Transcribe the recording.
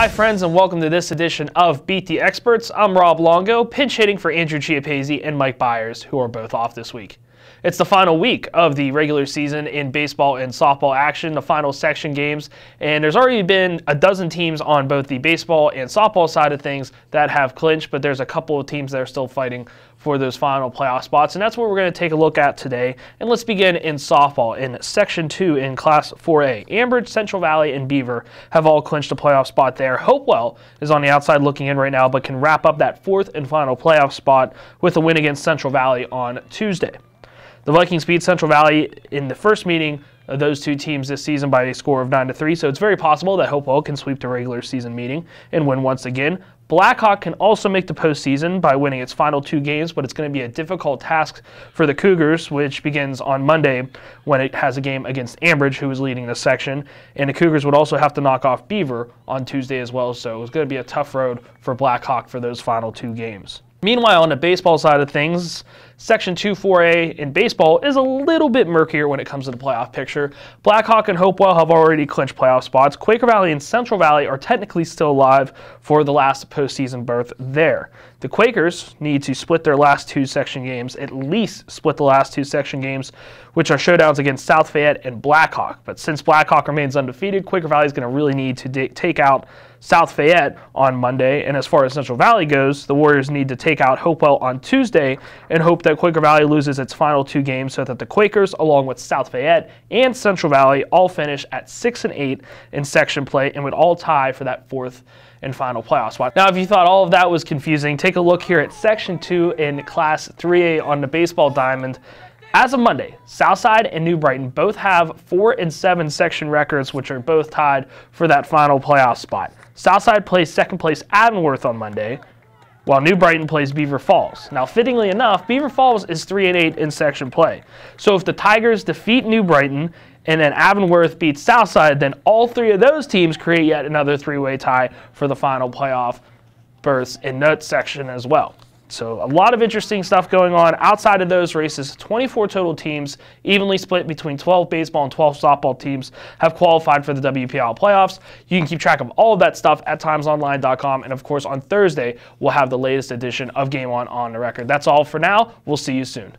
Hi friends, and welcome to this edition of Beat the Experts. I'm Rob Longo, pinch hitting for Andrew Chiappese and Mike Byers, who are both off this week. It's the final week of the regular season in baseball and softball action, the final section games, and there's already been a dozen teams on both the baseball and softball side of things that have clinched, but there's a couple of teams that are still fighting for those final playoff spots, and that's what we're going to take a look at today. And let's begin in softball. In Section 2 in Class 4A, Ambridge, Central Valley, and Beaver have all clinched a playoff spot there. Hopewell is on the outside looking in right now, but can wrap up that fourth and final playoff spot with a win against Central Valley on Tuesday. The Vikings beat Central Valley in the first meeting of those two teams this season by a score of 9-3, so it's very possible that Hopewell can sweep the regular season meeting and win once again. Blackhawk can also make the postseason by winning its final two games, but it's going to be a difficult task for the Cougars, which begins on Monday when it has a game against Ambridge, who is leading the section. And the Cougars would also have to knock off Beaver on Tuesday as well, so it's going to be a tough road for Blackhawk for those final two games. Meanwhile, on the baseball side of things, Section 2-4A in baseball is a little bit murkier when it comes to the playoff picture. Blackhawk and Hopewell have already clinched playoff spots. Quaker Valley and Central Valley are technically still alive for the last postseason berth there. The Quakers need to split their last two section games, at least split the last two section games, which are showdowns against South Fayette and Blackhawk. But since Blackhawk remains undefeated, Quaker Valley is going to really need to take out South Fayette on Monday. And as far as Central Valley goes, the Warriors need to take out Hopewell on Tuesday and hope that Quaker Valley loses its final two games so that the Quakers, along with South Fayette and Central Valley, all finish at 6-8 in section play and would all tie for that fourth and final playoff spot. Now, if you thought all of that was confusing, take a look here at Section 2 in Class 3A on the baseball diamond. As of Monday, Southside and New Brighton both have 4-7 section records, which are both tied for that final playoff spot. Southside plays second place Avonworth on Monday, while New Brighton plays Beaver Falls. Now, fittingly enough, Beaver Falls is 3-8 in section play. So if the Tigers defeat New Brighton and then Avonworth beats Southside, then all three of those teams create yet another three-way tie for the final playoff berths in that section as well. So a lot of interesting stuff going on outside of those races. 24 total teams, evenly split between 12 baseball and 12 softball teams, have qualified for the WPL playoffs. You can keep track of all of that stuff at timesonline.com. And of course, on Thursday, we'll have the latest edition of Game On the record. That's all for now. We'll see you soon.